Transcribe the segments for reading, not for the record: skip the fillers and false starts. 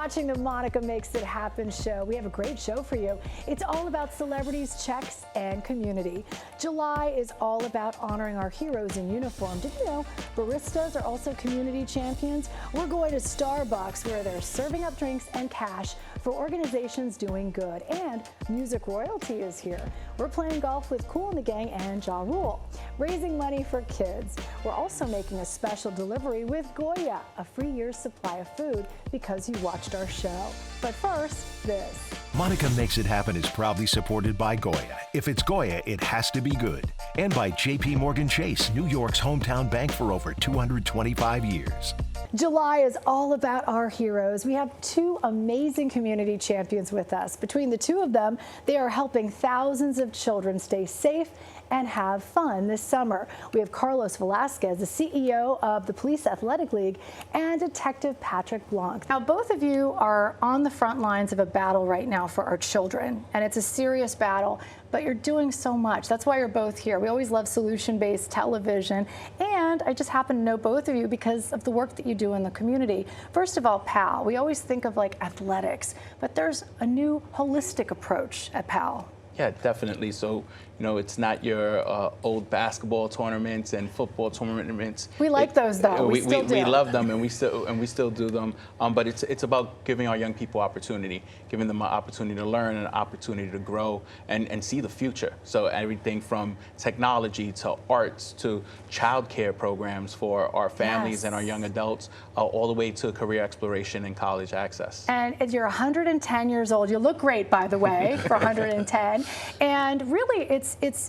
watching the Monica Makes It Happen show. We have a great show for you. It's all about celebrities, checks, and community. July is all about honoring our heroes in uniform. Did you know baristas are also community champions? We're going to Starbucks, where they're serving up drinks and cash for organizations doing good. And music royalty is here. We're playing golf with Kool the Gang and Ja Rule, raising money for kids. We're also making a special delivery with Goya, a free year's supply of food because you watched our show. But first, this. Monica Makes It Happen is proudly supported by Goya. If it's Goya, it has to be good. And by J.P. Morgan Chase, New York's hometown bank for over 225 years. July is all about our heroes. We have two amazing community champions with us. Between the two of them, they are helping thousands of children stay safe and have fun this summer. We have Carlos Velasquez, the CEO of the Police Athletic League, and Detective Patrick Blanc. Now, both of you are on the front lines of a battle right now for our children, and it's a serious battle, but you're doing so much. That's why you're both here. We always love solution-based television, and I just happen to know both of you because of the work that you do in the community. First of all, PAL, we always think of like athletics, but there's a new holistic approach at PAL. Yeah, definitely. So, you know, it's not your old basketball tournaments and football tournaments. We like those, though. We still do. We love them, and we still do them. But it's about giving our young people opportunity, giving them an opportunity to learn, an opportunity to grow, and see the future. So everything from technology to arts to childcare programs for our families and our young adults, all the way to career exploration and college access. And you're 110 years old. You look great, by the way, for 110. And really,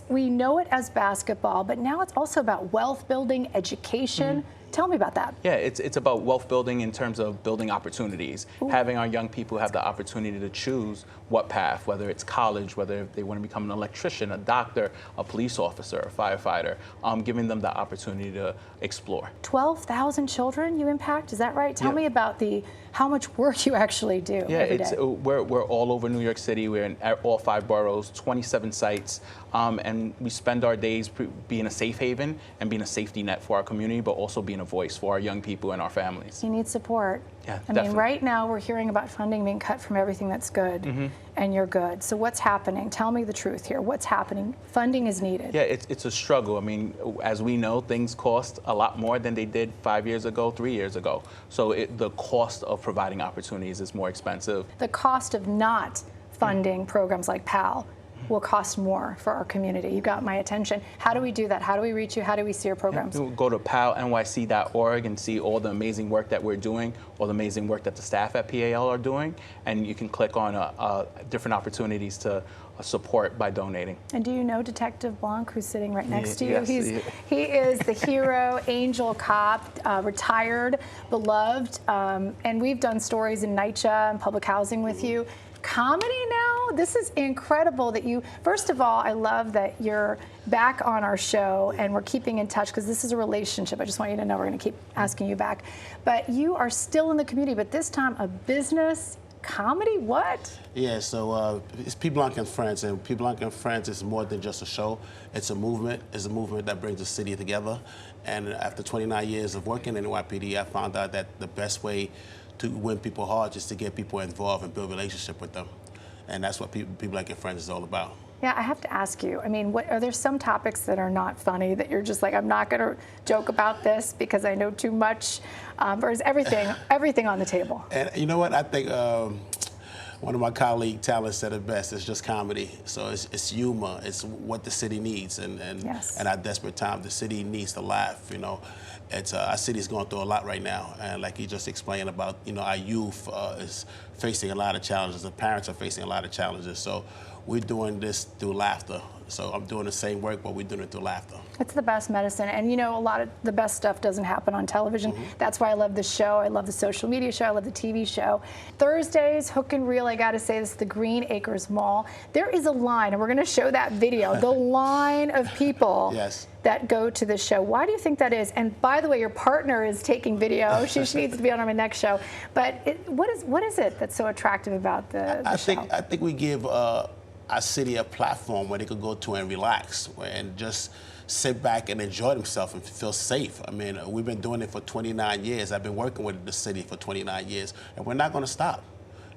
we know it as basketball, but now it's also about wealth building, education. Tell me about that. Yeah, it's about wealth building in terms of building opportunities, having our young people have the opportunity to choose what path, whether it's college, whether they want to become an electrician, a doctor, a police officer, a firefighter, giving them the opportunity to explore. 12,000 children you impact, is that right? Tell me about how much work you actually do every day. We're all over New York City. We're in all 5 boroughs, 27 sites, and we spend our days being a safe haven and being a safety net for our community, but also being a voice for our young people and our families. You need support. Yeah, I mean, right now we're hearing about funding being cut from everything that's good, and you're good. So what's happening? Tell me the truth here. What's happening? Funding is needed. Yeah, it's a struggle. I mean, as we know, things cost a lot more than they did 5 years ago, 3 years ago. So the cost of providing opportunities is more expensive. The cost of not funding programs like PAL will cost more for our community. You got my attention. How do we do that? How do we reach you? How do we see your programs? Go to palnyc.org and see all the amazing work that we're doing, all the amazing work that the staff at PAL are doing, and you can click on different opportunities to support by donating. And do you know Detective Blanc, who's sitting right next to you? Yes, he is the hero, angel cop, retired, beloved, and we've done stories in NYCHA and public housing with you. Comedy now? This is incredible that you, first of all, I love that you're back on our show and we're keeping in touch because this is a relationship. I just want you to know we're going to keep asking you back. But you are still in the community, but this time a business comedy? What? Yeah, so it's P. Blanc and Friends, and P. Blanc and Friends is more than just a show. It's a movement. It's a movement that brings the city together. And after 29 years of working in NYPD, I found out that the best way to win people hearts is to get people involved and build a relationship with them. And that's what People Like Your Friends is all about. Yeah, I have to ask you, I mean, are there some topics that are not funny that you're just like, I'm not going to joke about this because I know too much? Or is everything on the table? And you know what? I think one of my colleague talents said it best. It's just comedy. So it's humor. It's what the city needs. And at our desperate time, the city needs to laugh, you know. Our city's going through a lot right now, and like you just explained about, you know, our youth is facing a lot of challenges. The parents are facing a lot of challenges. So we're doing this through laughter. So I'm doing the same work, but we're doing it through laughter. It's the best medicine. And you know, a lot of the best stuff doesn't happen on television. That's why I love this show. I love the social media show. I love the TV show. Thursdays, Hook and Reel, I got to say, this is the Green Acres Mall. There is a line, and we're going to show that video, the line of people that go to this show. Why do you think that is? And by the way, your partner is taking video. She needs to be on our next show. But what is it that's so attractive about the show? I think we give our city a platform where they could go to and relax and just sit back and enjoy themselves and feel safe. I mean, we've been doing it for 29 years. I've been working with the city for 29 years, and we're not going to stop.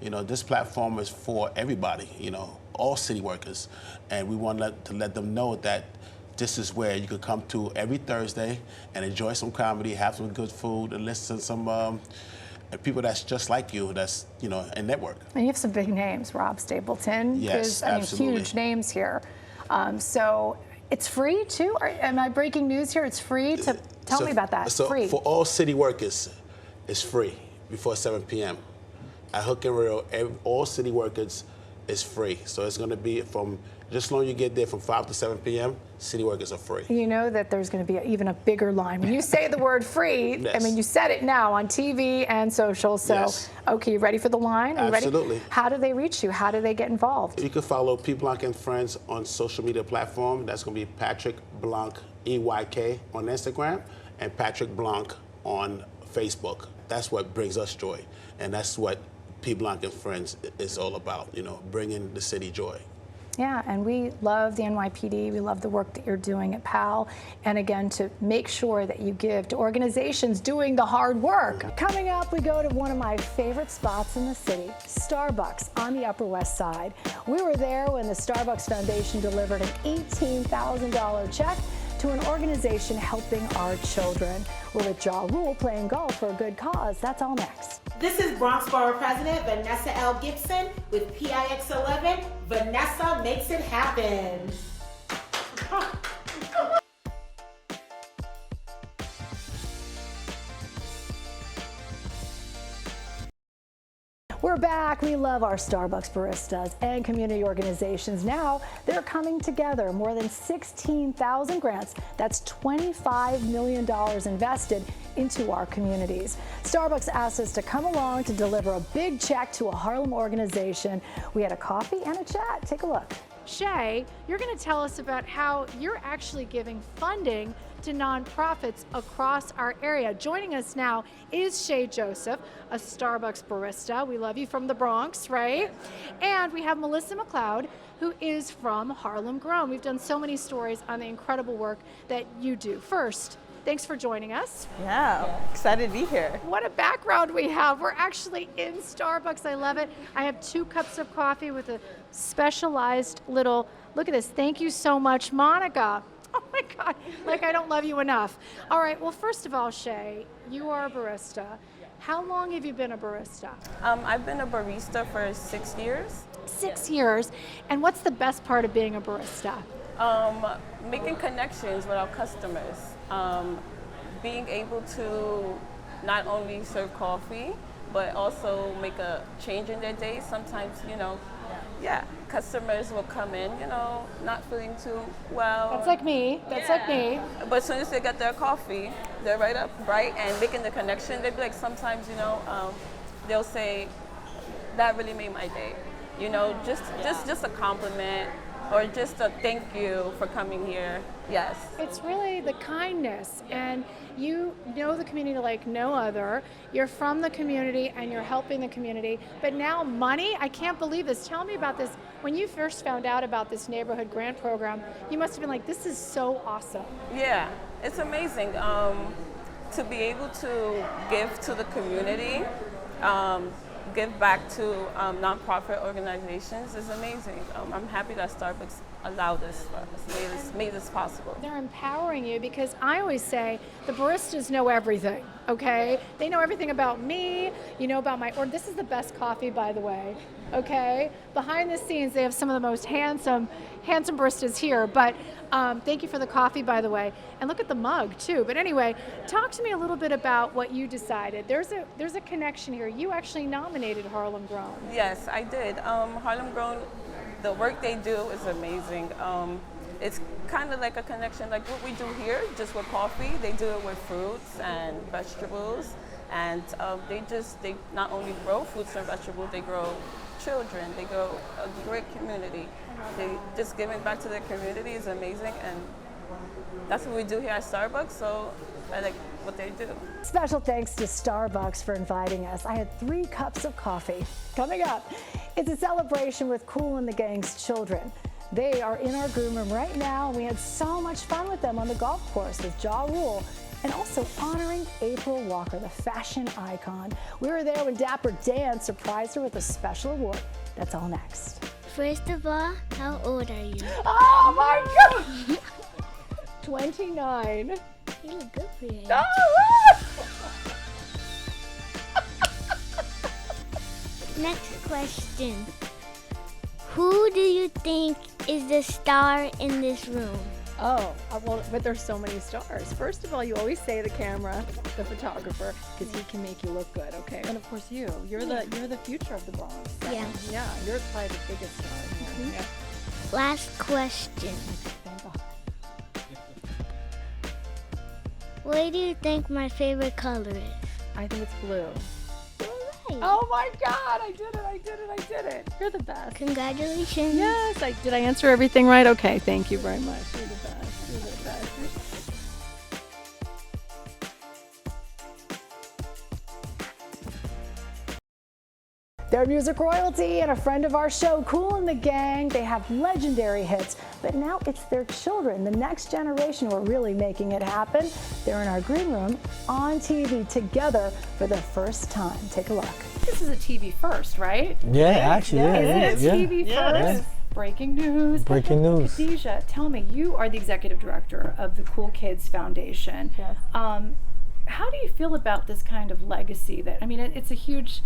You know, this platform is for everybody, you know, all city workers, and we want to let them know that this is where you could come to every Thursday and enjoy some comedy, have some good food, and listen to some people that's just like you, that's, you know, in network. And you have some big names, Rob Stapleton. Yes, I mean, absolutely. huge names here. So it's free too? Am I breaking news here? It's free to, tell me about that, So free. for all city workers, it's free before 7 p.m. At Hook and Rail, all city workers is free. So it's gonna be from, just as long as you get there from 5 to 7 p.m., city workers are free. You know that there's going to be even a bigger line. When you say the word free, Yes. I mean, you said it now on TV and social. So, Yes. Okay, you ready for the line? Are you Absolutely. ready? How do they reach you? How do they get involved? You can follow P. Blanc and Friends on social media platform. That's gonna be Patrick Blanc, EYK on Instagram, and Patrick Blanc on Facebook. That's what brings us joy. And that's what P. Blanc and Friends is all about, you know, bringing the city joy. Yeah, and we love the NYPD. We love the work that you're doing at PAL. And again, to make sure that you give to organizations doing the hard work. Coming up, we go to one of my favorite spots in the city, Starbucks on the Upper West Side. We were there when the Starbucks Foundation delivered an $18,000 check to an organization helping our children. We're with Ja Rule playing golf for a good cause. That's all next. This is Bronx Borough President Vanessa L. Gibson with PIX 11. Vanessa makes it happen. We're back. We love our Starbucks baristas and community organizations. Now they're coming together. More than 16,000 grants. That's $25 million invested into our communities. Starbucks asked us to come along to deliver a big check to a Harlem organization. We had a coffee and a chat. Take a look. Shay, you're going to tell us about how you're actually giving funding to nonprofits across our area. Joining us now is Shay Joseph, a Starbucks barista. We love you from the Bronx, right? And we have Melissa McLeod, who is from Harlem Grown. We've done so many stories on the incredible work that you do. First, thanks for joining us. Yeah, excited to be here. What a background we have. We're actually in Starbucks. I love it. I have 2 cups of coffee with a specialized little, look at this. Thank you so much, Monica. Oh my God, like I don't love you enough. All right, well, first of all, Shay, you are a barista. How long have you been a barista? I've been a barista for 6 years. 6 years. And what's the best part of being a barista? Making connections with our customers. Being able to not only serve coffee, but also make a change in their day. Sometimes, you know, customers will come in, you know, not feeling too well. That's like me. That's like me. But as soon as they get their coffee, they're right up, right? And making the connection, they'd be like, sometimes, you know, they'll say, that really made my day. You know, just a compliment or just a thank you for coming here. Yes. It's really the kindness, and you know the community like no other. You're from the community and you're helping the community, but now money, I can't believe this. Tell me about this. When you first found out about this neighborhood grant program, you must have been like, this is so awesome. Yeah, it's amazing to be able to give to the community, give back to nonprofit organizations is amazing. I'm happy that Starbucks allowed this for us, made this possible. They're empowering you, because I always say the baristas know everything, okay? They know everything about me, you know about my, or this is the best coffee, by the way, okay? Behind the scenes, they have some of the most handsome baristas here, but thank you for the coffee, by the way. And look at the mug, too. But anyway, talk to me a little bit about what you decided. There's a connection here. You actually nominated Harlem Grown. Yes, I did. Harlem Grown, the work they do is amazing. It's kind of like a connection like what we do here, just with coffee. They do it with fruits and vegetables. And they not only grow fruits and vegetables, they grow children. They grow a great community. They just giving back to their community is amazing, and that's what we do here at Starbucks, so I like what they do. Special thanks to Starbucks for inviting us. I had 3 cups of coffee. Coming up, it's a celebration with Kool and the Gang's children. They are in our groom room right now. We had so much fun with them on the golf course with Ja Rule and also honoring April Walker, the fashion icon. We were there when Dapper Dan surprised her with a special award. That's all next. First of all, how old are you? Oh my God! 29. You look good for your age. Next question. Who do you think is the star in this room? Oh, well, but there's so many stars. First of all, you always say the camera, the photographer, because he can make you look good, okay? And of course you. You're the future of the Bronx. So, Yeah. Yeah, you're probably the biggest star in here. Yeah. Last question. Thank God. What do you think my favorite color is? I think it's blue. All right. Oh my God, I did it. You're the best. Congratulations. Yes, did I answer everything right? Okay, thank you very much. You're the best. They're music royalty and a friend of our show, Kool the Gang. They have legendary hits, but now it's their children, the next generation, who are really making it happen. They're in our green room on TV together for the first time. Take a look. This is a TV first, right? Yeah, actually, yeah. Is it yeah. TV first? Breaking news. Breaking news. Khadijah, tell me, you are the executive director of the Kool Kids Foundation. Yes. How do you feel about this kind of legacy? That, I mean, it's a huge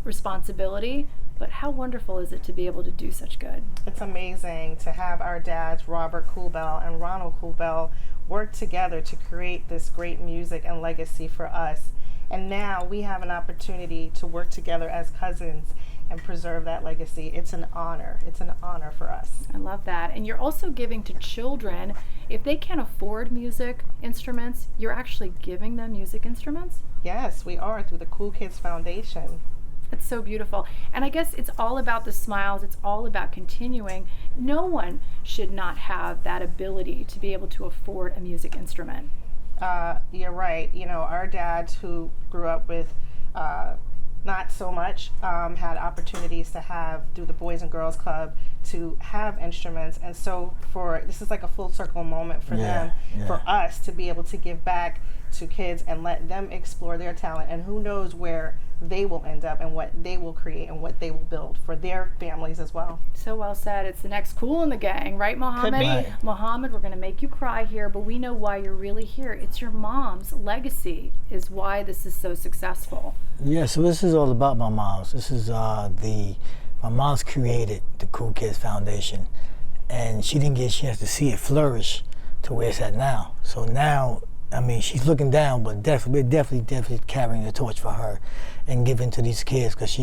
responsibility, but how wonderful is it to be able to do such good? It's amazing to have our dads, Robert Koolbell and Ronald Koolbell, work together to create this great music and legacy for us. And now we have an opportunity to work together as cousins and preserve that legacy. It's an honor. It's an honor for us. I love that. And you're also giving to children. If they can't afford music instruments, you're actually giving them music instruments? Yes, we are, through the Kool Kids Foundation. It's so beautiful. And I guess it's all about the smiles. It's all about continuing. No one should not have that ability to be able to afford a music instrument. You're right. You know, our dads who grew up with not so much, had opportunities to have, through the Boys and Girls Club, to have instruments. And so this is like a full circle moment for them, for us to be able to give back to kids and let them explore their talent. And who knows where they will end up and what they will create and what they will build for their families as well. So well said. It's the next Kool in the Gang, right, Mohammed? Could be. Right. Mohammed, we're going to make you cry here, but we know why you're really here. It's your mom's legacy is why this is so successful. Yeah, so this is all about my mom's. This is my mom's created the Kool Kids Foundation, and she didn't get a chance to see it flourish to where it's at now. So now, I mean, she's looking down, but we're definitely carrying the torch for her and giving to these kids, because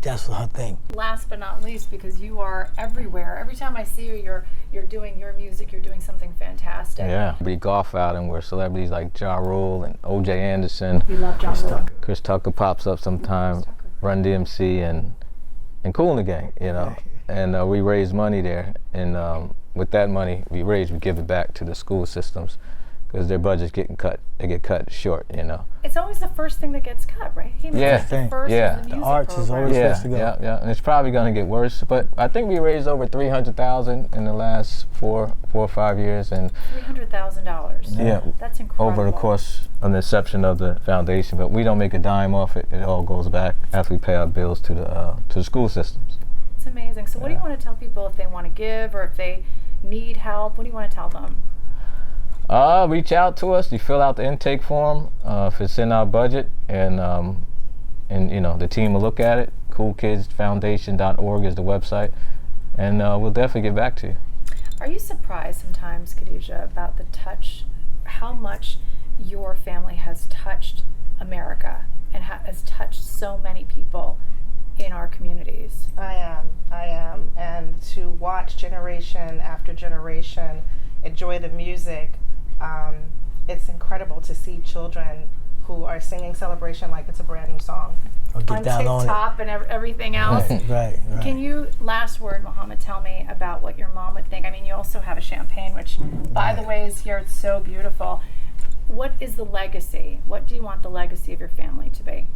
that's her thing. Last but not least, because you are everywhere. Every time I see you, you're doing your music, you're doing something fantastic. Yeah, we golf out and where celebrities like Ja Rule and O.J. Anderson. We love Ja Rule. Chris Tucker pops up sometime, Run DMC and Kool the Gang, you know. And we raise money there, and with that money we raise, we give it back to the school systems, because their budget's getting cut. They get cut short, you know. It's always the first thing that gets cut, right? Yeah. The first is the music arts is always yeah, supposed to go. Yeah, and it's probably going to get worse. But I think we raised over $300,000 in the last four or 5 years, and $300,000. yeah, That's incredible. over the course of the inception of the foundation. But we don't make a dime off it. It all goes back after we pay our bills to the school systems. It's amazing. So what do you want to tell people if they want to give or if they need help? What do you want to tell them? Reach out to us. You fill out the intake form if it's in our budget, and you know, the team will look at it. KoolKidsFoundation.org is the website, and we'll definitely get back to you. Are you surprised sometimes, Khadijah, about the touch, how much your family has touched America and has touched so many people in our communities? I am. And to watch generation after generation enjoy the music, it's incredible to see children who are singing Celebration like it's a brand new song. Or get on down TikTok on it. and everything else. Right. Can you, last word, Mohammed, tell me about what your mom would think? I mean, you also have a champagne, which, by the way, is here. It's so beautiful. What is the legacy? What do you want the legacy of your family to be?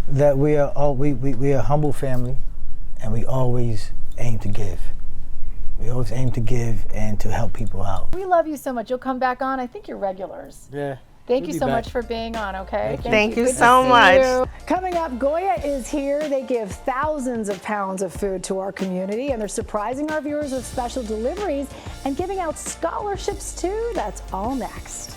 That we are a humble family, and we always aim to give. We always aim to give and to help people out. We love you so much. You'll come back on. I think you're regulars. Yeah. Thank you so much for being on, okay? Thank you Good so to see much. you. Coming up, Goya is here. They give thousands of pounds of food to our community, and they're surprising our viewers with special deliveries and giving out scholarships too. That's all next.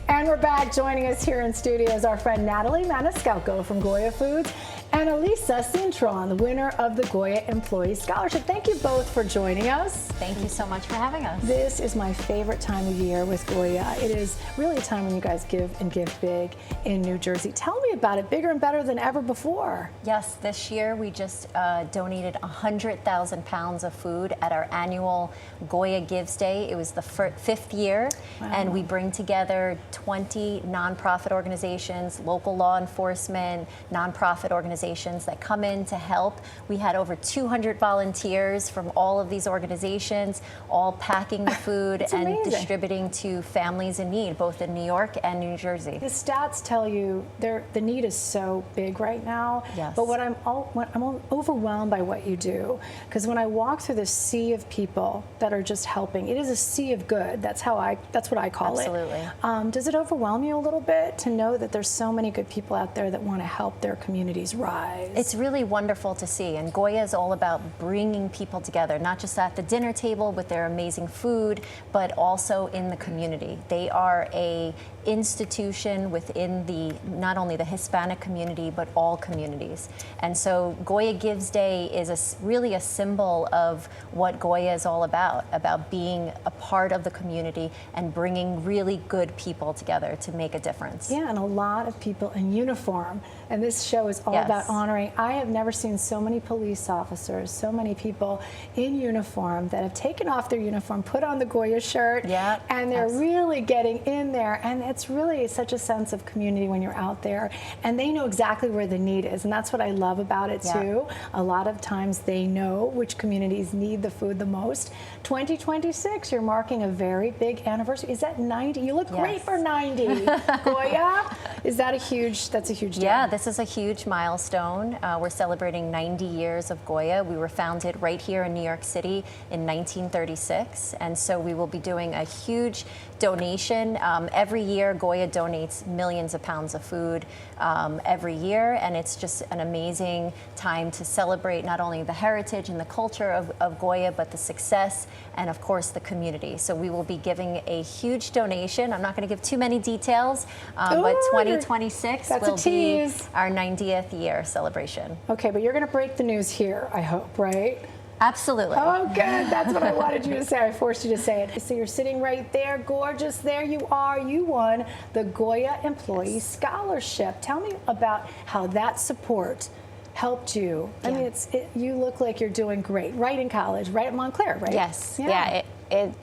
And we're back. Joining us here in studio is our friend Natalie Maniscalco from Goya Foods and Elisa Cintron, the winner of the Goya Employee Scholarship. Thank you both for joining us. Thank you so much for having us. This is my favorite time of year with Goya. It is really a time when you guys give and give big in New Jersey. Tell me about it, bigger and better than ever before. Yes, this year we just donated 100,000 pounds of food at our annual Goya Gives Day. It was the fifth year, and we bring together 20 nonprofit organizations, local law enforcement, nonprofit organizations that come in to help. We had over 200 volunteers from all of these organizations, all packing the food and distributing to families in need, both in New York and New Jersey. The stats tell you the need is so big right now. Yes. But I'm overwhelmed by what you do, because when I walk through this sea of people that are just helping, it is a sea of good. That's what I call it. Absolutely. Does it overwhelm you a little bit to know that there's so many good people out there that want to help their communities rise? It's really wonderful to see, and Goya is all about bringing people together, not just at the dinner table with their amazing food, but also in the community. They are a institution within not only the Hispanic community, but all communities. And so Goya Gives Day is really a symbol of what Goya is all about being a part of the community and bringing really good people together to make a difference. Yeah, and a lot of people in uniform. And this show is all about honoring. I have never seen so many police officers, so many people in uniform that have taken off their uniform, put on the Goya shirt, and they're really getting in there. And it's really such a sense of community when you're out there, and they know exactly where the need is, and that's what I love about it too. A lot of times they know which communities need the food the most. 2026, you're marking a very big anniversary. Is that 90? You look great for 90. Goya, that's a huge deal. Yeah, this is a huge milestone. We're celebrating 90 years of Goya. We were founded right here in New York City in 1936, and so we will be doing a huge donation. Every year, Goya donates millions of pounds of food every year, and it's just an amazing time to celebrate not only the heritage and the culture of Goya, but the success and, of course, the community. So we will be giving a huge donation. I'm not going to give too many details, but 2026 will be our 90th year celebration. Okay, but you're going to break the news here, I hope, right? Absolutely. Oh, good. That's what I wanted you to say. I forced you to say it. So you're sitting right there, gorgeous. There you are. You won the Goya Employee Scholarship. Tell me about how that support helped you. I mean, you look like you're doing great. Right in college, right at Montclair, right? Yes. Yeah, it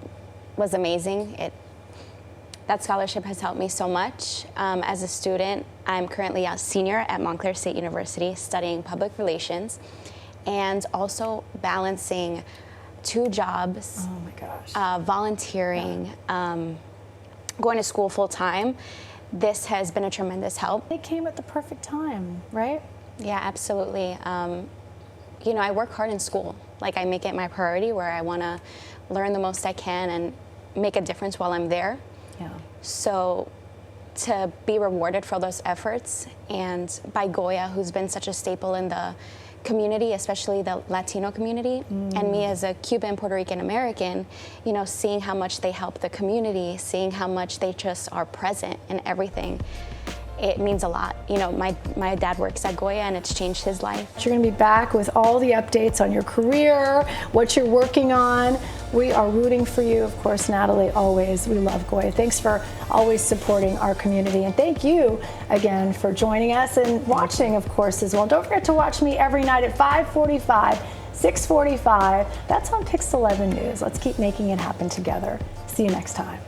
was amazing. That scholarship has helped me so much. As a student, I'm currently a senior at Montclair State University studying public relations, and also balancing 2 jobs, volunteering, going to school full time. This has been a tremendous help. It came at the perfect time, right? Yeah, absolutely. You know, I work hard in school. Like, I make it my priority where I want to learn the most I can and make a difference while I'm there. Yeah. So to be rewarded for those efforts, and by Goya, who's been such a staple in the community, especially the Latino community, and me as a Cuban, Puerto Rican American, you know, seeing how much they help the community, seeing how much they just are present in everything, it means a lot. You know, my dad works at Goya, and it's changed his life. You're going to be back with all the updates on your career, what you're working on. We are rooting for you, of course, Natalie, always. We love Goya. Thanks for always supporting our community. And thank you again for joining us and watching, of course, as well. Don't forget to watch me every night at 5:45, 6:45. That's on Pix 11 News. Let's keep making it happen together. See you next time.